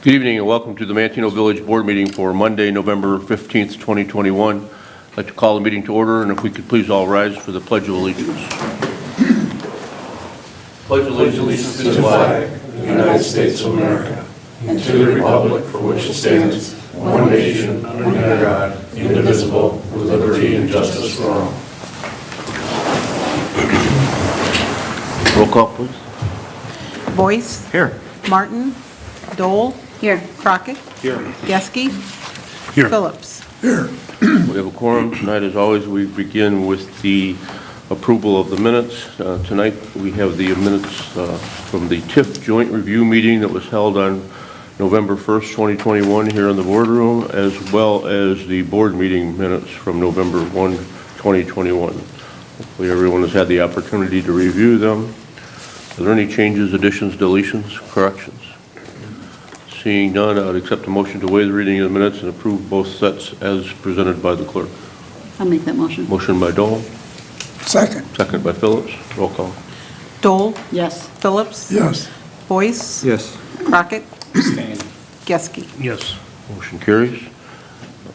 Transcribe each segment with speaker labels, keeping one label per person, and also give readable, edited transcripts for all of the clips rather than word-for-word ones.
Speaker 1: Good evening and welcome to the Manteno Village Board meeting for Monday, November 15th, 2021. I'd like to call the meeting to order, and if we could please all rise for the Pledge of Allegiance. Pledge allegiance to the flag
Speaker 2: of the United States of America and to the republic for which it stands, one nation, under God, indivisible, with liberty and justice for all.
Speaker 1: Roll call, please.
Speaker 3: Boyce.
Speaker 1: Here.
Speaker 3: Martin. Dole.
Speaker 4: Here.
Speaker 3: Crockett.
Speaker 1: Here.
Speaker 3: Geske.
Speaker 1: Here.
Speaker 3: Phillips.
Speaker 2: Here.
Speaker 1: We have a quorum tonight. As always, we begin with the approval of the minutes. Tonight we have the minutes from the TIF joint review meeting that was held on November 1st, 2021 here in the boardroom, as well as the board meeting minutes from November 1, 2021. Hopefully everyone has had the opportunity to review them. Are there any changes, additions, deletions, corrections? Seeing none, I would accept a motion to waive the reading of the minutes and approve both sets as presented by the clerk.
Speaker 4: I'll make that motion.
Speaker 1: Motion by Dole.
Speaker 2: Second.
Speaker 1: Second by Phillips. Roll call.
Speaker 3: Dole.
Speaker 4: Yes.
Speaker 3: Phillips.
Speaker 2: Yes.
Speaker 3: Boyce.
Speaker 5: Yes.
Speaker 3: Crockett.
Speaker 2: Abstain.
Speaker 3: Geske.
Speaker 5: Yes.
Speaker 1: Motion carries.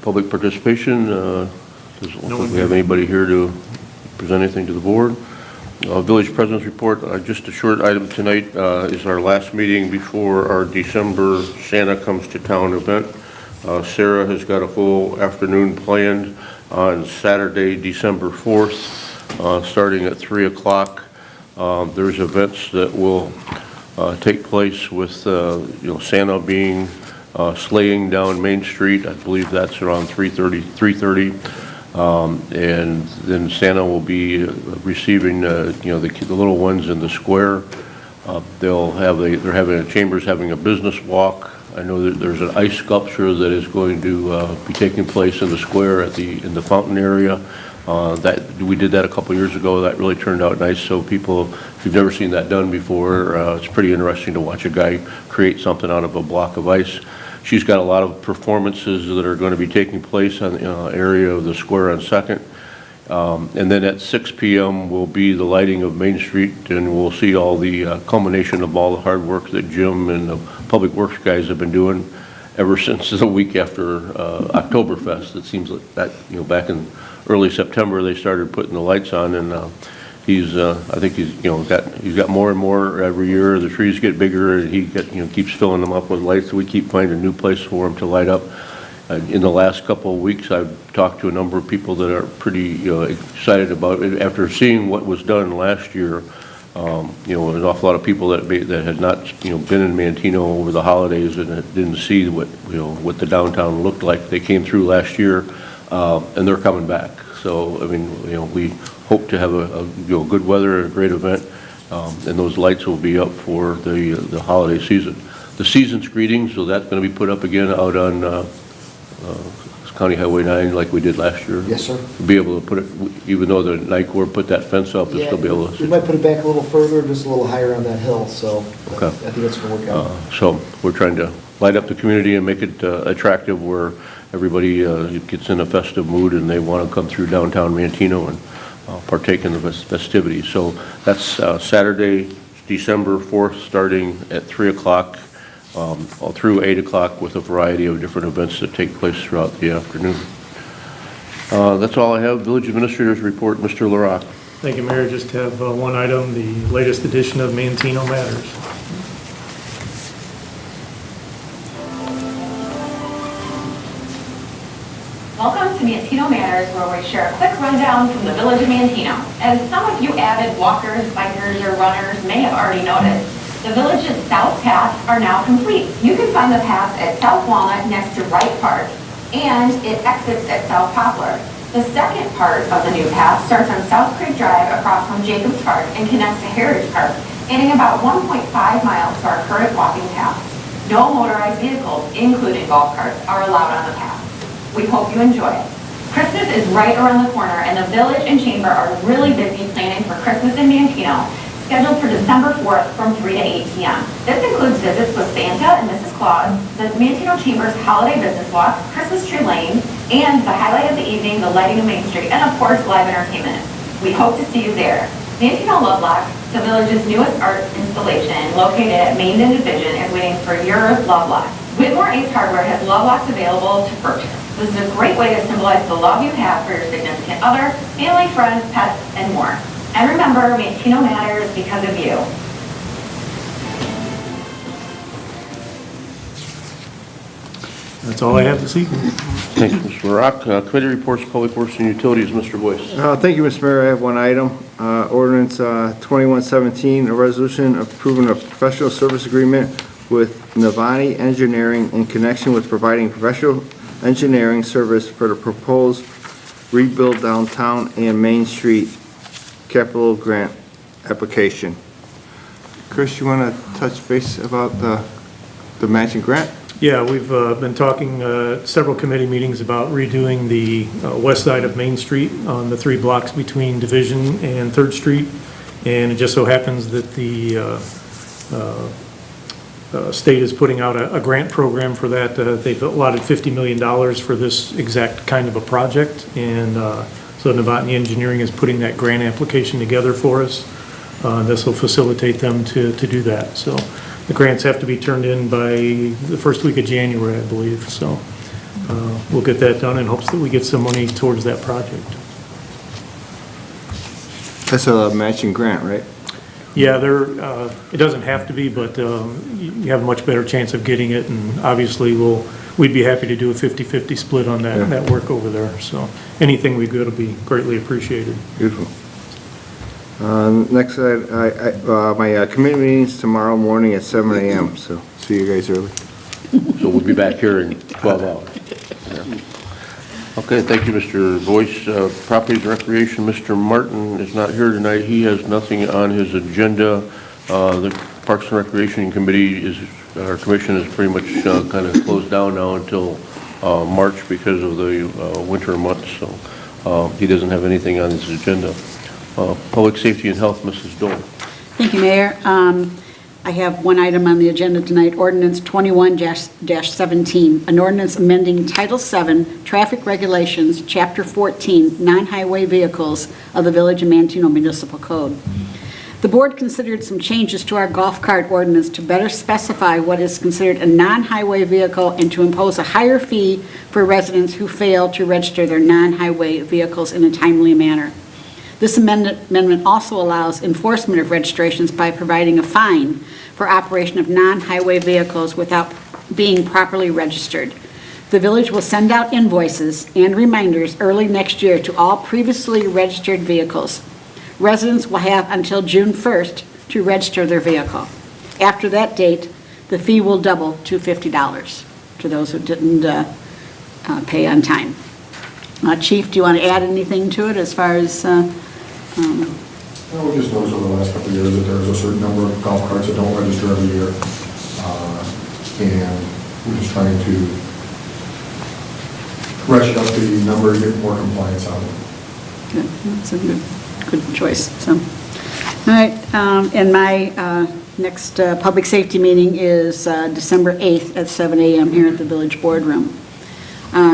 Speaker 1: Public participation. Doesn't look like we have anybody here to present anything to the board. Village President's Report, just a short item tonight, is our last meeting before our December Santa Comes to Town event. Sarah has got a full afternoon planned on Saturday, December 4th, starting at 3 o'clock. There's events that will take place with Santa being sleighing down Main Street. I believe that's around 3:30. And then Santa will be receiving the little ones in the square. They're having Chambers having a business walk. I know that there's an ice sculpture that is going to be taking place in the square in the fountain area. That we did that a couple years ago. That really turned out nice. So people, if you've never seen that done before, it's pretty interesting to watch a guy create something out of a block of ice. She's got a lot of performances that are going to be taking place on the area of the square on 2nd. And then at 6 p.m. will be the lighting of Main Street, and we'll see all the culmination of all the hard work that Jim and the Public Works guys have been doing ever since the week after Oktoberfest. It seems like that, back in early September they started putting the lights on, and I think he's got more and more every year. The trees get bigger, and he keeps filling them up with lights. So we keep finding a new place for him to light up. In the last couple of weeks, I've talked to a number of people that are pretty excited about it. After seeing what was done last year, there's an awful lot of people that had not been in Manteno over the holidays and didn't see what the downtown looked like. They came through last year, and they're coming back. So I mean, we hope to have a good weather and a great event, and those lights will be up for the holiday season. The season's greetings, so that's going to be put up again out on County Highway 9 like we did last year.
Speaker 6: Yes, sir.
Speaker 1: We'll be able to put it, even though the night corps put that fence up, we'll still be able to.
Speaker 6: We might put it back a little further, just a little higher on that hill, so
Speaker 1: Okay.
Speaker 6: I think that's going to work out.
Speaker 1: So we're trying to light up the community and make it attractive where everybody gets in a festive mood and they want to come through downtown Manteno and partake in the festivities. So that's Saturday, December 4th, starting at 3 o'clock all through 8 o'clock with a variety of different events that take place throughout the afternoon. That's all I have. Village Administrator's Report, Mr. LaRock.
Speaker 5: Thank you, Mayor. Just have one item, the latest edition of Manteno Matters.
Speaker 7: Welcome to Manteno Matters, where we share a quick rundown from the village of Manteno. As some of you avid walkers, bikers, or runners may have already noticed, the village's south paths are now complete. You can find the path at South Walnut next to Wright Park, and it exits at South Poplar. The second part of the new path starts on South Creek Drive across from Jacobs Park and connects to Heritage Park, adding about 1.5 miles to our current walking path. No motorized vehicles, including golf carts, are allowed on the path. We hope you enjoy it. Christmas is right around the corner, and the village and chamber are really busy planning for Christmas in Manteno, scheduled for December 4th from 3 to 8 p.m. This includes visits with Santa and Mrs. Claus, the Manteno Chamber's Holiday Business Walk, Christmas Tree Lane, and the highlight of the evening, the lighting of Main Street, and of course, live entertainment. We hope to see you there. Manteno Love Locks, the village's newest art installation located at Main and Division, is waiting for your love lock. Whitmore Ace Hardware has love locks available to purchase. This is a great way to symbolize the love you have for your significant other, family, friends, pets, and more. And remember, Manteno matters because of you.
Speaker 5: That's all I have this evening.
Speaker 1: Thank you, Mr. Rock. Committee reports, Public Works and Utilities, Mr. Boyce.
Speaker 4: Thank you, Mr. Mayor. I have one item. Ordinance 2117, a resolution approving a professional service agreement with Navani Engineering in connection with providing professional engineering service for the proposed rebuild downtown and Main Street capital grant application. Chris, you want to touch base about the matching grant?
Speaker 5: Yeah, we've been talking several committee meetings about redoing the west side of Main Street on the 3 blocks between Division and 3rd Street. And it just so happens that the state is putting out a grant program for that. They've allotted $50 million for this exact kind of a project. And so Novotny Engineering is putting that grant application together for us. This will facilitate them to do that. So the grants have to be turned in by the first week of January, I believe. So we'll get that done in hopes that we get some money towards that project.
Speaker 4: That's a matching grant, right?
Speaker 5: Yeah, it doesn't have to be, but you have a much better chance of getting it, and obviously we'd be happy to do a 50-50 split on that work over there. So anything we get will be greatly appreciated.
Speaker 4: Beautiful. Next, my committee meeting's tomorrow morning at 7 a.m., so see you guys early.
Speaker 1: So we'll be back here in 12 hours. Yeah. Okay, thank you, Mr. Boyce. Properties and Recreation, Mr. Martin is not here tonight. He has nothing on his agenda. The Parks and Recreation Committee our commission is pretty much kind of closed down now until March because of the winter months, so he doesn't have anything on his agenda. Public Safety and Health, Mrs. Dole.
Speaker 8: Thank you, Mayor. I have one item on the agenda tonight, Ordinance 21-17, an ordinance amending Title VII, Traffic Regulations, Chapter 14, Non-Highway Vehicles of the Village of Manteno Municipal Code. The board considered some changes to our golf cart ordinance to better specify what is considered a non-highway vehicle and to impose a higher fee for residents who fail to register their non-highway vehicles in a timely manner. This amendment also allows enforcement of registrations by providing a fine for operation of non-highway vehicles without being properly registered. The village will send out invoices and reminders early next year to all previously registered vehicles. Residents will have until June 1st to register their vehicle. After that date, the fee will double to $50 to those who didn't pay on time. Chief, do you want to add anything to it as far as...
Speaker 2: We just noticed over the last couple of years that there's a certain number of golf carts that don't register every year. And we're just trying to ratchet up the number and get more compliance out of it.
Speaker 8: Good. That's a good choice. So, all right, and my next public safety meeting is December 8th at 7 a.m. here at the Village Boardroom.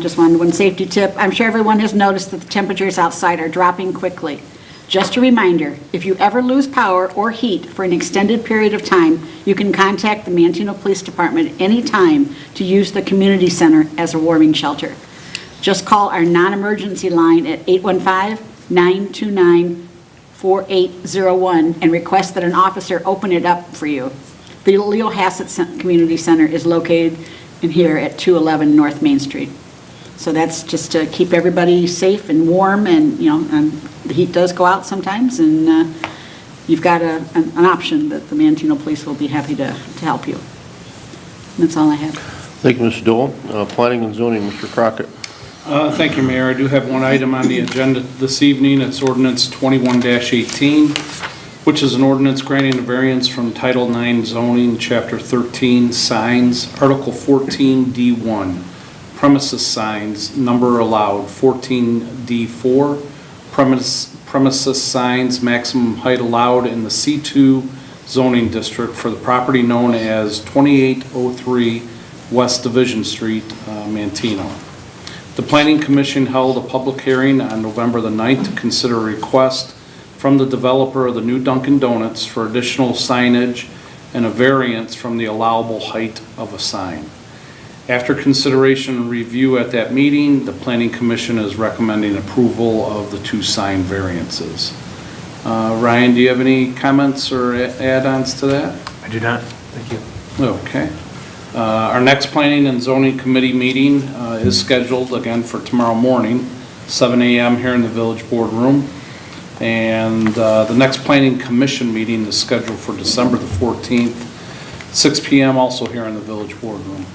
Speaker 8: Just one safety tip. I'm sure everyone has noticed that the temperatures outside are dropping quickly. Just a reminder, if you ever lose power or heat for an extended period of time, you can contact the Manteno Police Department anytime to use the community center as a warming shelter. Just call our non-emergency line at 815-929-4801 and request that an officer open it up for you. The Leo Hassett Community Center is located in here at 211 North Main Street. So that's just to keep everybody safe and warm, and the heat does go out sometimes, and you've got an option that the Manteno Police will be happy to help you. And that's all I have.
Speaker 1: Thank you, Ms. Dole. Planning and Zoning, Mr. Crockett.
Speaker 9: Thank you, Mayor. I do have one item on the agenda this evening. It's Ordinance 21-18, which is an ordinance granting a variance from Title IX zoning, Chapter 13, signs, Article 14D1, premises signs, number allowed, 14D4, premises signs, maximum height allowed in the C2 zoning district for the property known as 2803 West Division Street, Manteno. The Planning Commission held a public hearing on November the 9th to consider a request from from the developer of the new Dunkin' Donuts for additional signage and a variance from the allowable height of a sign. After consideration and review at that meeting, the Planning Commission is recommending approval of the 2 sign variances. Ryan, do you have any comments or add-ons to that?
Speaker 10: I do not. Thank you.
Speaker 9: Okay. Our next Planning and Zoning Committee meeting is scheduled again for tomorrow morning, 7 a.m. here in the Village Board Room. And the next Planning Commission meeting is scheduled for December the 14th, 6 p.m. also here in the Village Board Room.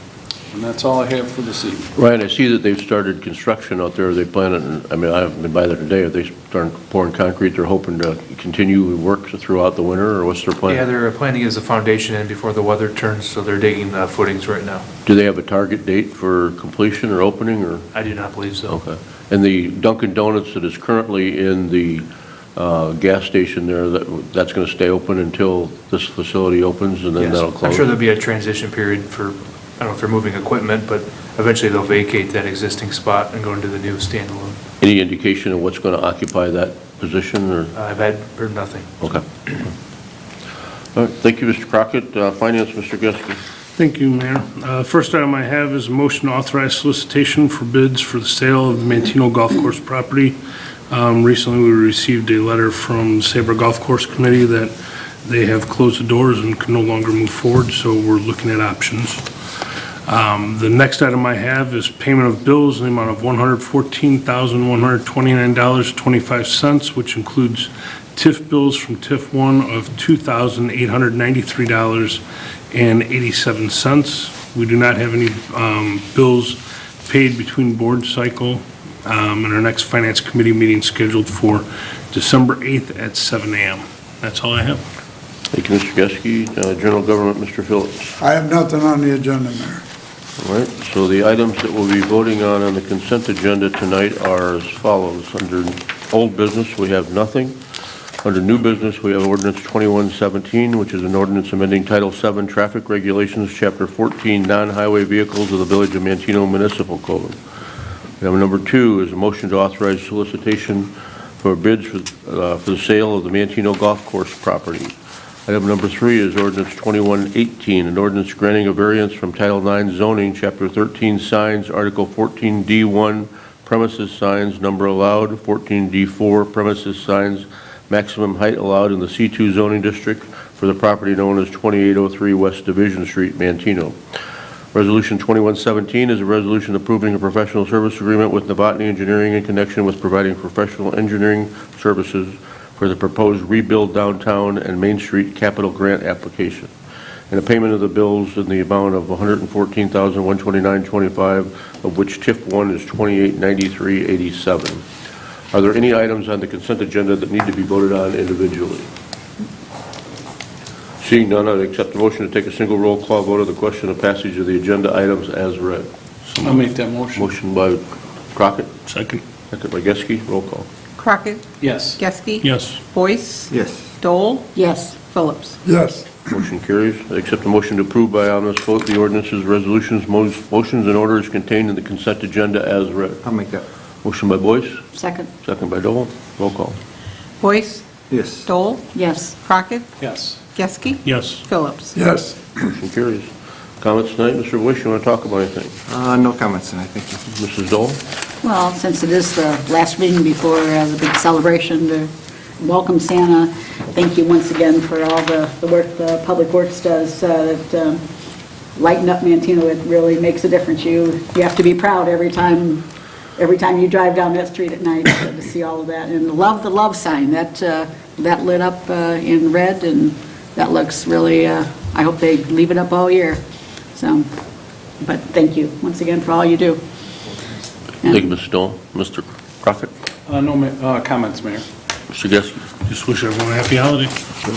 Speaker 9: And that's all I have for this evening.
Speaker 1: Ryan, I see that they've started construction out there. They plan on, I mean, I haven't been by there today. Are they starting pouring concrete? They're hoping to continue work throughout the winter, or what's their plan?
Speaker 10: Yeah, they're planning as a foundation in before the weather turns, so they're digging footings right now.
Speaker 1: Do they have a target date for completion or opening, or?
Speaker 10: I do not believe so.
Speaker 1: Okay. And the Dunkin' Donuts that is currently in the gas station there, that's going to stay open until this facility opens, and then
Speaker 10: Yes.
Speaker 1: that'll close?
Speaker 10: I'm sure there'll be a transition period for, I don't know if they're moving equipment, but eventually they'll vacate that existing spot and go into the new standalone.
Speaker 1: Any indication of what's going to occupy that position, or?
Speaker 10: I've heard nothing.
Speaker 1: Okay. All right, thank you, Mr. Crockett. Finance, Mr. Geske.
Speaker 11: Thank you, Mayor. First item I have is a motion to authorize solicitation for bids for the sale of the Manteno Golf Course property. Recently, we received a letter from the Sabre Golf Course Committee that they have closed the doors and can no longer move forward, so we're looking at options. The next item I have is payment of bills in the amount of $114,129.25, which includes TIF bills from TIF 1 of $2,893.87. We do not have any bills paid between board cycle, and our next Finance Committee meeting scheduled for December 8th at 7 a.m. That's all I have.
Speaker 1: Thank you, Mr. Geske. General Government, Mr. Phillips.
Speaker 2: I have nothing on the agenda, Mayor.
Speaker 1: All right, so the items that we'll be voting on the consent agenda tonight are as follows. Under old business, we have nothing. Under new business, we have ordinance 2117, which is an ordinance amending Title 7 Traffic Regulations, Chapter 14, Non-Highway Vehicles of the Village of Manteno Municipal Code. We have number 2 is a motion to authorize solicitation for bids for the sale of the Manteno Golf Course property. Item number 3 is ordinance 2118, an ordinance granting a variance from Title 9 zoning, Chapter 13 signs, Article 14D1 premises signs, number allowed, 14D4 premises signs, maximum height allowed in the C2 zoning district for the property known as 2803 West Division Street, Manteno. Resolution 2117 is a resolution approving a professional service agreement with Novotny Engineering in connection with providing professional engineering services for the proposed rebuild downtown and Main Street capital grant application, and a payment of the bills in the amount of $114,129.25, of which TIF 1 is $2893.87. Are there any items on the consent agenda that need to be voted on individually? Seeing none, I'd accept the motion to take a single roll call vote on the question of passage of the agenda items as read.
Speaker 9: I'll make that motion.
Speaker 1: Motion by Crockett,
Speaker 11: Second.
Speaker 1: second by Geske. Roll call.
Speaker 3: Crockett,
Speaker 9: Yes.
Speaker 3: Geske.
Speaker 11: Yes.
Speaker 3: Boyce,
Speaker 4: Yes.
Speaker 3: Dole,
Speaker 8: Yes.
Speaker 3: Phillips.
Speaker 2: Yes.
Speaker 1: Motion carries. I accept the motion to approve by unanimous vote the ordinances, resolutions, motions, and orders contained in the consent agenda as read.
Speaker 4: I'll make that.
Speaker 1: Motion by Boyce,
Speaker 8: Second.
Speaker 1: second by Dole. Roll call.
Speaker 3: Boyce,
Speaker 4: Yes.
Speaker 3: Dole,
Speaker 8: Yes.
Speaker 3: Crockett,
Speaker 9: Yes.
Speaker 3: Geske.
Speaker 11: Yes.
Speaker 3: Phillips.
Speaker 2: Yes.
Speaker 1: Motion carries. Comments tonight, Mr. Boyce, you want to talk about anything?
Speaker 4: No comments tonight, thank you.
Speaker 1: Mrs. Dole?
Speaker 8: Well, since it is the last meeting before the big celebration to welcome Santa, thank you once again for all the work the Public Works does that lighten up Manteno. It really makes a difference. You have to be proud every time you drive down that street at night to see all of that. And love the love sign that lit up in red, and that looks really, I hope they leave it up all year. So, but thank you once again for all you do. Yeah.
Speaker 1: Thank you, Mrs. Dole. Mr. Crockett?
Speaker 9: No comments, Mayor.
Speaker 1: Mr. Geske?
Speaker 11: Just wish everyone a happy holiday.
Speaker 1: Mr.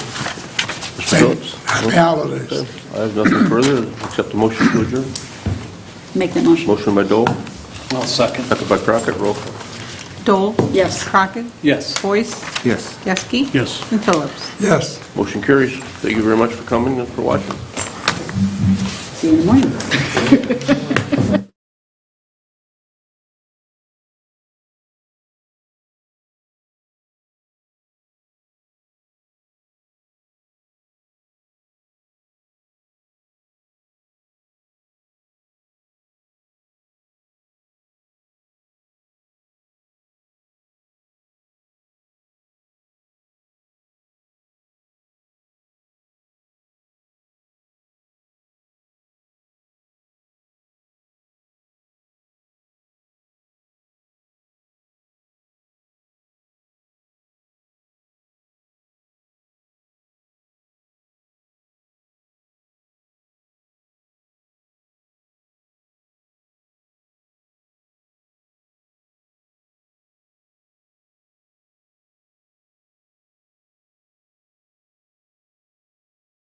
Speaker 1: Phillips?
Speaker 2: Happy holidays.
Speaker 1: Okay. I have nothing further. Accept the motion to adjourn.
Speaker 8: Make that motion.
Speaker 1: Motion by Dole,
Speaker 9: I'll second.
Speaker 1: second by Crockett. Roll call.
Speaker 3: Dole,
Speaker 8: Yes.
Speaker 3: Crockett,
Speaker 9: Yes.
Speaker 3: Boyce,
Speaker 4: Yes.
Speaker 3: Geske.
Speaker 11: Yes.
Speaker 3: And Phillips.
Speaker 2: Yes.
Speaker 1: Motion carries. Thank you very much for coming and for watching.
Speaker 8: See you in the morning.